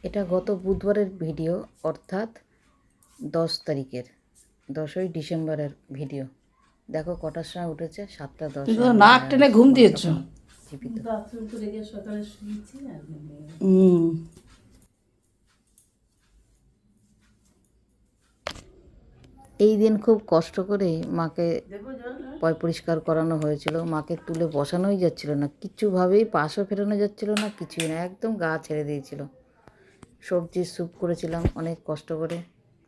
এটা গত বুধবারের ভিডিও, অর্থাৎ 10 তারিখের 10ই ডিসেম্বরের ভিডিও। দেখো কটার সময় উঠেছে, 7:10। নাক টেনে ঘুম দিয়েছ। জীবিত। এই দিন খুব কষ্ট করে মাকে পয় পরিষ্কার করানো হয়েছিল। মাকে তুলে বসানোই যাচ্ছিল না, কিচ্ছুভাবেই পাশও ফেরানো যাচ্ছিল না, কিছুই না, একদম গা ছেড়ে দিয়েছিল। সবজির স্যুপ করেছিলাম অনেক কষ্ট করে,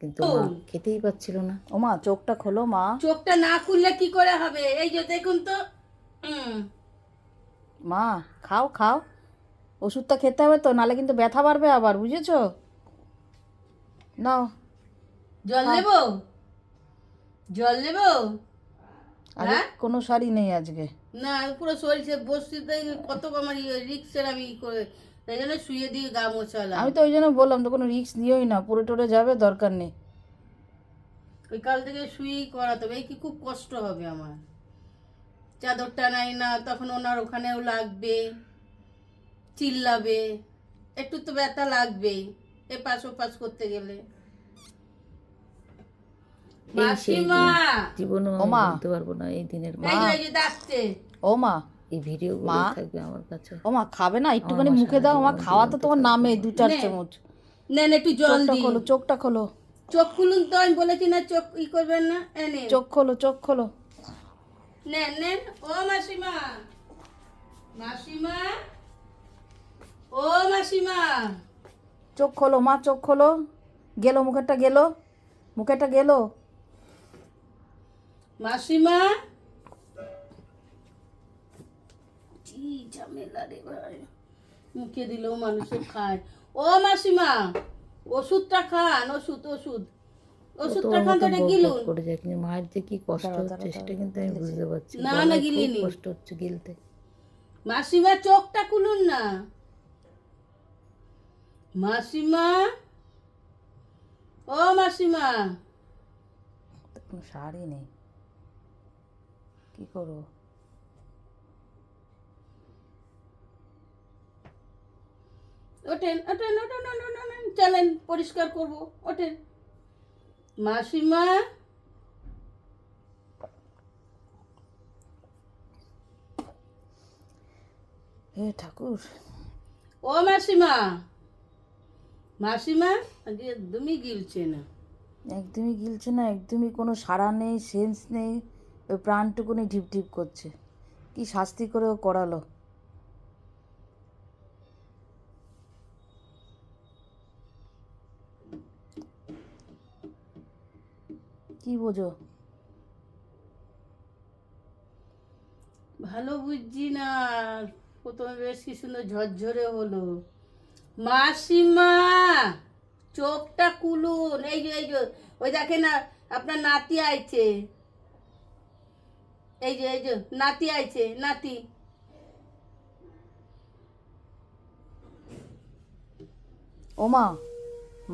কিন্তু মা খেতেই পাচ্ছিল না। ও মা, চোখটা খোলো মা। চোখটা না খুললে কি করে হবে? এই যে দেখুন তো। মা খাও খাও, ওষুধটা খেতে হবে তো, নালে কিন্তু ব্যথা বাড়বে আবার, বুঝেছো? নাও জল নেব, জল নেব। আরে কোনো শাড়ি নেই আজকে। না, পুরো শরীরে বসতে কত আমার রিক্সের আমি করে, তাই জন্য শুয়ে দিয়ে গা মোছালাম। আমি তো ওই জন্য বললাম তো কোনো রিস্ক নিওই না, পড়ে টরে যাবে, দরকার নেই। ওই কাল থেকে শুয়েই করাতে হবে। এই কি খুব কষ্ট হবে আমার। চাদরটা নাই না, তখন ওনার ওখানেও লাগবে, চিল্লাবে, একটু তো ব্যথা লাগবেই এপাশ ওপাশ করতে গেলে। এই সেই মাসিমা, জীবনও ও মা। বলতে পারবো না এই দিনের এই যে ডাকছে। ও মা, এই ভিডিওগুলো মা। থাকবে আমার কাছে। ও মা খাবে না? একটুখানি আমার মুখে দাও, সারা আমার জীবন খাওয়া তো জীবন্ত তোমার থাকবে। নামে 2-4 নে। চামচ। নেন একটু জল চোখটা দিন। খোলো, চোখটা খোলো, চোখ খুলুন তো, আমি বলেছি না চোখ করবেন না। এনে চোখ খোলো, চোখ খোলো। নেন নেন। ও মাসিমা, মাসিমা, ও মাসিমা। চোখ খোলো মা, চোখ খোলো। গেলো মুখেরটা, গেলো মুখেরটা, গেলো। মাসিমা, কি ঝামেলা রে ভাই, মুখে দিলেও মানুষে খায়। ও মাসিমা, ওষুধটা খান, ওষুধ ওষুধ ওষুধটা খান তো, এটা গিলুন। করে যায়, কিন্তু মায়ের যে কি কষ্ট দাঁড়াও, হচ্ছে দাঁড়াও, সেটা কিন্তু আমি বুঝতে পারছি। না, না, গলায় খুব গিলিনি। কষ্ট হচ্ছে গিলতে। মাসিমা চোখটা খুলুন না। মাসিমা, ও মাসিমা। কোনো শাড়ি নেই, কি করবো? ওঠেন ওঠেন ওঠেন ওঠেন ওঠেন, চলেন পরিষ্কার করব, ওঠেন। মাসিমা, হে ঠাকুর। ও মাসিমা, মাসিমা আজকে একদমই গিলছে না। একদমই গিলছে না, একদমই কোনো সাড়া নেই, সেন্স নেই, ওই প্রাণটুকুনি ঢিপ ঢিপ করছে। কি শাস্তি করেও করালো। কি বোঝো? ভালো বুঝছি না। প্রথমে বেশ কি সুন্দর ঝরঝরে হলো। মাসিমা, চোখটা খুলুন। এই যে ওই দেখেন না, আপনার নাতি আইছে। এই যে নাতি আইছে, নাতি। ও মা,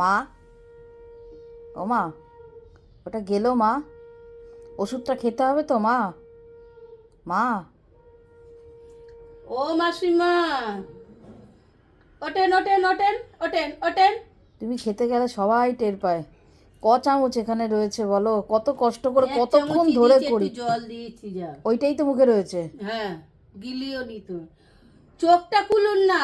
মা, ও মা, ওটা গেলো মা? ওষুধটা খেতে হবে তো মা? মা, ও মাসিমা, ওঠেন ওঠেন ওঠেন ওঠেন ওঠেন। তুমি খেতে গেলে সবাই টের পায়। ক চামচ এখানে রয়েছে বলো? কত কষ্ট করে, এক কতক্ষণ চামচই ধরে দিয়েছি, করি। একটু জল দিয়েছি যা। ওইটাই তো মুখে রয়েছে। হ্যাঁ, গিলিও নি তো। চোখটা খুলুন না।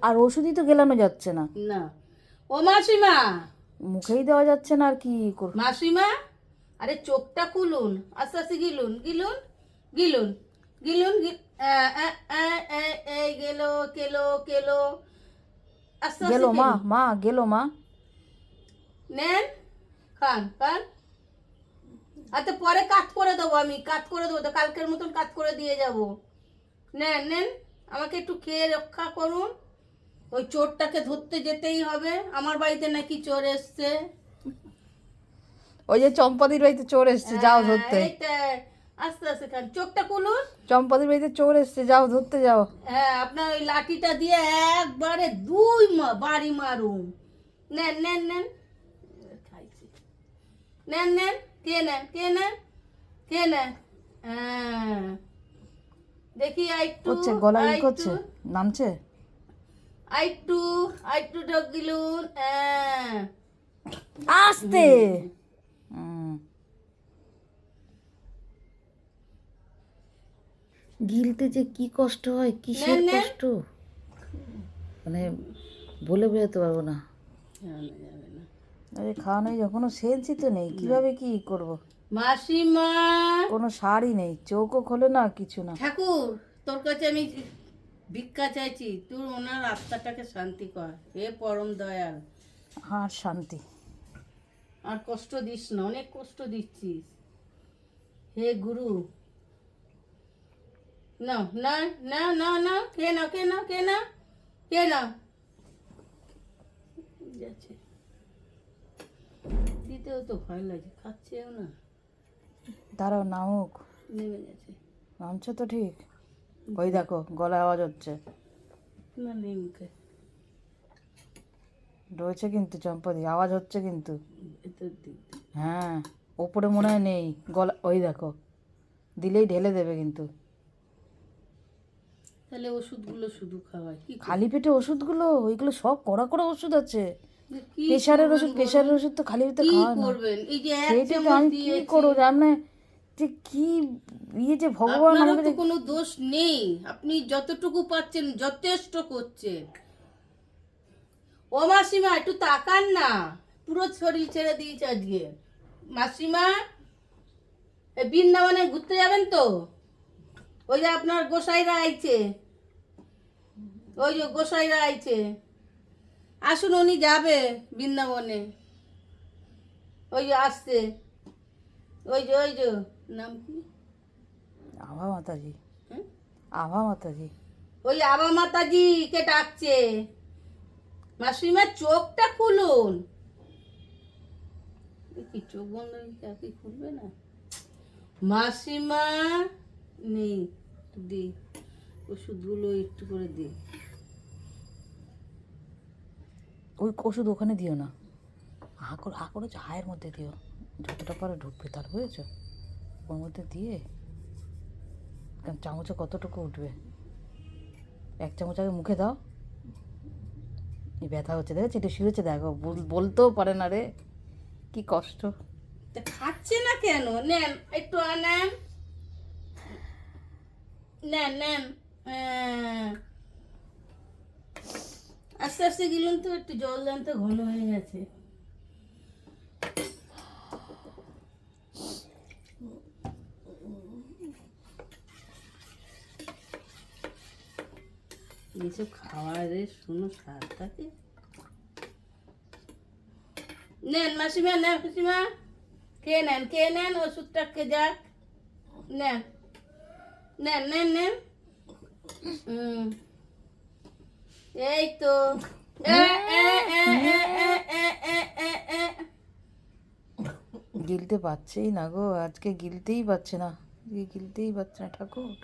আর ওষুধই তো গেলানো যাচ্ছে না, না। ও মাসিমা, মুখেই দেওয়া যাচ্ছে না, আর কি করব? মাসিমা, আরে চোখটা খুলুন, আস্তে আস্তে গিলুন গিলুন গিলুন গিলুন এই গেলো কেলো কেলো, আস্তে আস্তে গেলো মা, গিলুন। মা গেলো মা। নেন, খান খান। আচ্ছা পরে কাট করে দেবো, আমি কাট করে দেবো তো, কালকের মতন কাট করে দিয়ে যাব। নেন নেন, আমাকে একটু খেয়ে রক্ষা করুন। ওই চোরটাকে ধরতে যেতেই হবে। আমার বাড়িতে নাকি চোর এসছে। ওই যে চম্পাদির বাড়িতে চোর এসছে, যাও ধরতে। এইটা, আস্তে আস্তে খান। চোখটা খুলুন। চম্পাদির বাড়িতে চোর এসছে, যাও ধরতে যাও। হ্যাঁ, আপনার ওই লাঠিটা দিয়ে একবারে বাড়ি মারুন। নেন নেন নেন, খাইছি। নেন নেন, কে নেন কে নেন কে নেন। হ্যাঁ, দেখি আর একটু, করছে গলা, আর ই একটু, করছে, নামছে। আইটু আইটু ঢোক গিলুন আস্তে হুম। গিলতে যে কি কষ্ট হয়, কিসের নেন, নেন। কষ্ট মানে বলে বোঝাতে পারবো না। যাবে না। আরে খাওয়ানোই যা কোনো সেন্সই তো নেই, কিভাবে কি করব? মাসিমা, কোনো সারই নেই, চোখও খোলে না, কিছু না। ঠাকুর তোর কাছে আমি ভিক্ষা চাইছি, তুই ওনার আত্মাটাকে শান্তি কর, হে পরম দয়াল। আর শান্তি। আর কষ্ট দিস না, অনেক কষ্ট দিচ্ছিস, হে গুরু। না না না না না, কে না কে না কে না কে না যাচ্ছে, দিতেও তো ভয় লাগে, খাচ্ছেও না, দাঁড়াও, নামুক। নেমে গেছে। নামছে তো ঠিক। ওই দেখো গলায় আওয়াজ হচ্ছে। না নেমকে রয়েছে কিন্তু চম্পদি, আওয়াজ হচ্ছে কিন্তু। ভেতর দিক দিয়ে। হ্যাঁ, ওপরে মনে হয় নেই গলা, ওই দেখো দিলেই ঢেলে দেবে কিন্তু। তাহলে ওষুধগুলো শুধু খাওয়ায় কি করব? খালি পেটে ওষুধগুলো, ওইগুলো সব কড়া কড়া ওষুধ আছে। কি প্রেশারের করবেন ওষুধ, বলুন? প্রেশারের ওষুধ তো খালি পেটে কি খাওয়া না। করবেন? এই যে এক সেইটা তো চামচ আমি কি দিয়েছি, করবো জানে যে কি ইয়ে যে ভগবান আপনারও আমাকে তো কোনো দোষ নেই, আপনি যতটুকু পাচ্ছেন যথেষ্ট করছেন। ও মাসিমা একটু তাকান না, পুরো শরীর ছেড়ে দিয়েছে আজকে। মাসিমা, এই বৃন্দাবনে ঘুরতে যাবেন তো? ওই যে আপনার গোসাইরা আইছে, ওই যে গোসাইরা আইছে, আসুন, উনি যাবে বৃন্দাবনে, ওই যে আসছে, ওই যে নাম কি? আভা মাতাজি, হ্যাঁ? আভা মাতাজি। ওই আবা মাতাজি কে ডাকছে। মাসিমা চোখটা খুলুন। এ কি চোখ বন্ধ কি খুলবে না? মাসিমা নেই, দি ওষুধগুলো একটু করে দি। ওই ওষুধ ওখানে দিও না, হা করে হায়ের মধ্যে দিও, যতটা পারে ঢুকবে তার, বুঝেছো? ওর মধ্যে দিয়ে, কারণ চামচে কতটুকু উঠবে, এক চামচ আগে মুখে দাও। এই ব্যথা হচ্ছে, দেখেছি একটু শিরেছে, দেখো বলতেও পারে না রে, কি কষ্ট। তা খাচ্ছে না কেন? নেন একটু নেন, নেন নেন। আস্তে আস্তে গেলেন তো, একটু জল দেন তো, ঘন হয়ে গেছে। এইসব খাওয়ারের শুনো স্বাদ থাকে। নেন মাসিমা, নেন মাসিমা, কে নেন ওষুধটা, কে যাক, নেন নেন নেন নেন। এই তো এ, এ, এ, এ, এ, এ, এ, এ, এ। গিলতে পারছেই না গো, আজকে গিলতেই পারছে না, গিলতেই পারছে না ঠাকুর।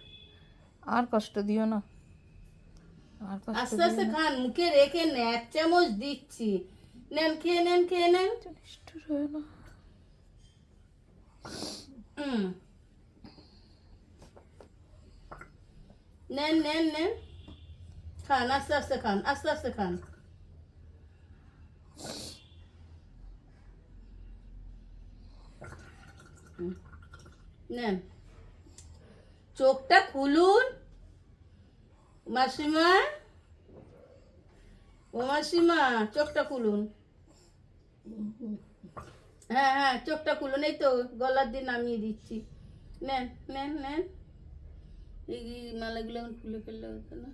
আর কষ্ট দিও না, আর কষ্ট আস্তে দিও আস্তে না। খান, মুখে রেখে নেন, এক চামচ দিচ্ছি, নেন খেয়ে নেন খেয়ে নেন। নিষ্ঠুর হয়ে না। নেন নেন নেন, খান, আস্তে আস্তে খান, আস্তে আস্তে খান। নেন, চোখটা খুলুন মাসিমা, ও মাসিমা চোখটা খুলুন। হ্যাঁ হ্যাঁ চোখটা খুলুন, এই তো গলার দিয়ে নামিয়ে দিচ্ছি, নেন নেন নেন। এই মালাগুলো এখন খুলে ফেললে হতো না?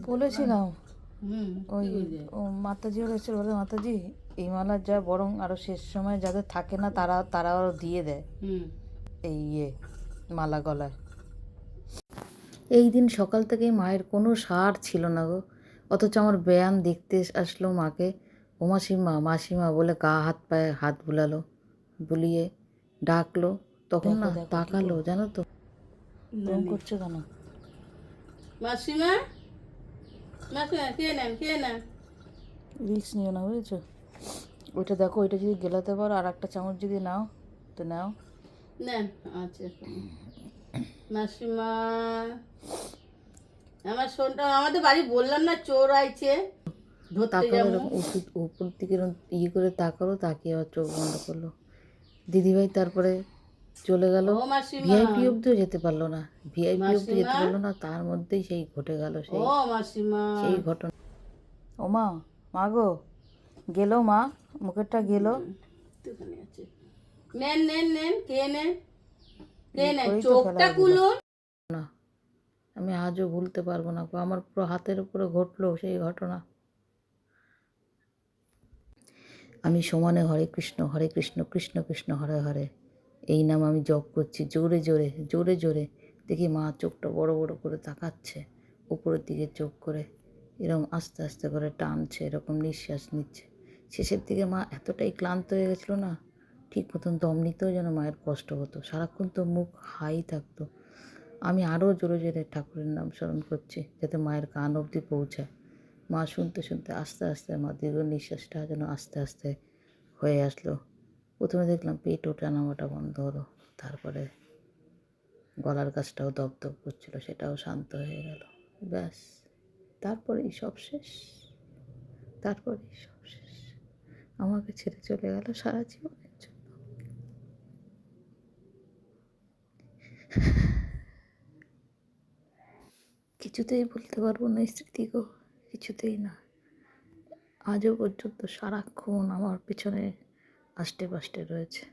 বলেছিলাম হুম, ওই ও মাতাজি ওর এসে বলে, মাতাজি এই মালা যা বরং আরো শেষ সময় যাদের থাকে না তারা আরো দিয়ে দেয় হুম। এই মালা গলায়। এই দিন সকাল থেকে মায়ের কোনো সার ছিল না গো, অথচ আমার ব্যায়াম দেখতে আসলো মাকে। ও মাসিমা মাসিমা বলে গা হাত পায়ে হাত বুলালো, বুলিয়ে ডাকলো, তখন না দেখো, তাকালো, জানো তো। রং করছে কেন? মাসিমা, মাসিমা কে নেন। রিস্ক নিও না, বুঝেছো? ওইটা দেখো, ওইটা যদি গেলাতে পারো, আর একটা চামচ যদি নাও তো নাও। নেন, আচ্ছা মাসিমা, আমার শোনটা আমাদের বাড়ি বললাম না চোর আইছে ধরতে তাকালো যাবো। এরকম ওষুধ উপর দিকে এরকম ইয়ে করে তাকালো, তাকিয়ে আবার চোখ বন্ধ করলো। দিদিভাই তারপরে চলে গেল। ও মাসিমা, ভিআইপি অব্দিও যেতে পারলো না, ভিআইপি অব্দি যেতে মাসিমা, পারলো না, তার মধ্যেই সেই ঘটে গেল ও সেই মাসিমা, সেই ঘটনা। ও মা, মা গো, গেলো মা, মুখেরটা গেলো। একটুখানি আছে। নেন নেন নেন, কে নেন, কে নেন, করেই তো চোখটা ফেলা গেলো। খুলুন। আমি আজও ভুলতে পারবো না গো, আমার পুরো হাতের উপরে ঘটলো সেই ঘটনা। আমি সমানে হরে কৃষ্ণ কৃষ্ণ কৃষ্ণ হরে হরে এই নাম আমি জপ করছি জোরে জোরে জোরে জোরে। দেখি মা চোখটা বড় বড় করে তাকাচ্ছে উপরের দিকে চোখ করে, এরকম আস্তে আস্তে করে টানছে, এরকম নিঃশ্বাস নিচ্ছে। শেষের দিকে মা এতটাই ক্লান্ত হয়ে গেছিলো না, ঠিক মতন দম নিতেও যেন মায়ের কষ্ট হতো, সারাক্ষণ তো মুখ হাই থাকতো। আমি আরও জোরে জোরে ঠাকুরের নাম স্মরণ করছি যাতে মায়ের কান অবধি পৌঁছায়। মা শুনতে শুনতে আস্তে আস্তে মা দীর্ঘ নিঃশ্বাসটা যেন আস্তে আস্তে হয়ে আসলো। প্রথমে দেখলাম পেট ওঠা নামাটা বন্ধ হলো, তারপরে গলার কাছটাও দপদপ করছিল, সেটাও শান্ত হয়ে গেল। ব্যাস, তারপরেই সব শেষ, তারপরেই সব শেষ। আমাকে ছেড়ে চলে গেল সারা জীবনের জন্য। কিছুতেই বলতে পারবো না স্মৃতি গো, কিছুতেই না। আজও পর্যন্ত সারাক্ষণ আমার পিছনে আষ্টে পাষ্টে রয়েছে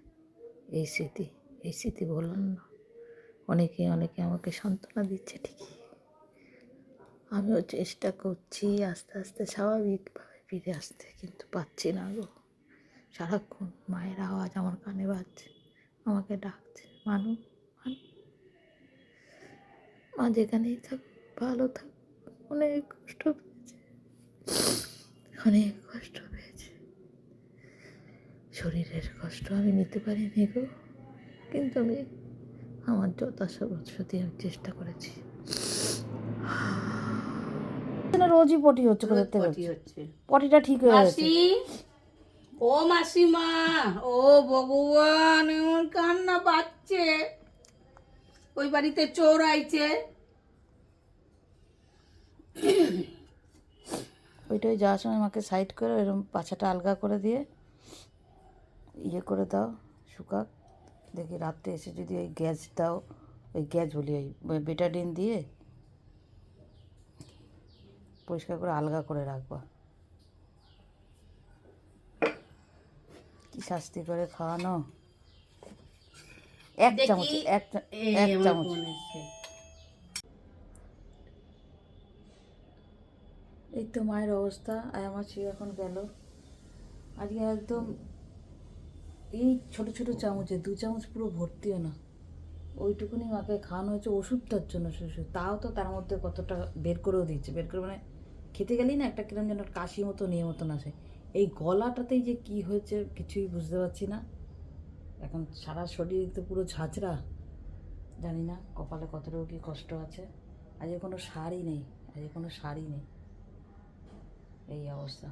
এই স্মৃতি। এই স্মৃতি বললাম না, অনেকে অনেকে আমাকে সান্ত্বনা দিচ্ছে ঠিকই, আমিও চেষ্টা করছি আস্তে আস্তে স্বাভাবিকভাবে ফিরে আসতে, কিন্তু পাচ্ছি না গো। সারাক্ষণ মায়ের আওয়াজ আমার কানে বাজছে, আমাকে ডাকছে, মানু মানু, মা যেখানেই থাক ভালো থাক। অনেক কষ্ট পেয়েছে, অনেক কষ্ট পেয়েছে, শরীরের কষ্ট আমি নিতে পারিনি গো, কিন্তু আমি আমার যথাসাধ্য আমি চেষ্টা করেছি। না, রোজই পটি হচ্ছে, রোজ কোথা থেকে পটি হচ্ছে? হচ্ছে। পটিটা ঠিক হয়ে গেছে। মাসি, ও মাসিমা, ও ভগবান, এমন কান্না পাচ্ছে। ওই বাড়িতে চোর আইছে। ওইটাই যাওয়ার সময় আমাকে সাইড করে এরকম পাছাটা আলগা করে দিয়ে ইয়ে করে দাও, শুকাক। দেখি রাত্রে এসে যদি ওই গ্যাস দাও, ওই গ্যাস বলি ওই বেটাডিন দিয়ে পরিষ্কার করে আলগা করে রাখবা। কি শাস্তি করে খাওয়ানো! এক চামচ, দেখি, এক এই আমার চামচ। বোন এসছে। এই তো মায়ের অবস্থা। আর আমার ছেলে এখন গেল। আজকে একদম এই ছোট ছোট চামচে 2 চামচ পুরো ভর্তিও না, ওইটুকুনি মাকে খাওয়ানো হয়েছে ওষুধটার জন্য শুধু। তাও তো তার মধ্যে কতটা বের করেও দিচ্ছে, বের করে মানে খেতে গেলেই না একটা কিরম যেন কাশি মতো নিয়ে মতন আসে। এই গলাটাতেই যে কি হয়েছে কিছুই বুঝতে পারছি না। এখন সারা শরীর তো পুরো ঝাঁঝরা, জানি না কপালে কতটুকু কি কষ্ট আছে। আজকে কোনো শাড়ি নেই, আজকে কোনো শাড়ি নেই, এই অবস্থা।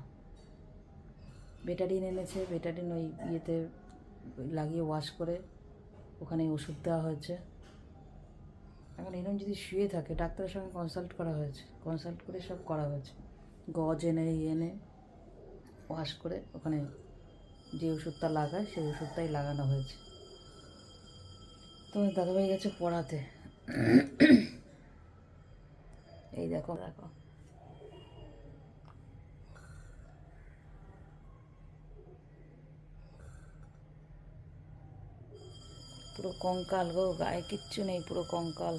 বেটাডিন এনেছে, বেটাডিন ওই ইয়েতে লাগিয়ে ওয়াশ করে ওখানে ওষুধ দেওয়া হয়েছে। এখন এরকম যদি শুয়ে থাকে, ডাক্তারের সঙ্গে কনসাল্ট করা হয়েছে, কনসাল্ট করে সব করা হয়েছে, গজ এনে এনে ওয়াশ করে ওখানে যে ওষুধটা লাগায় সেই ওষুধটাই লাগানো হয়েছে। তোমার দাদাভাই গেছে পড়াতে। এই দেখো দেখো, পুরো কঙ্কাল গো, গায়ে কিচ্ছু নেই, পুরো কঙ্কাল।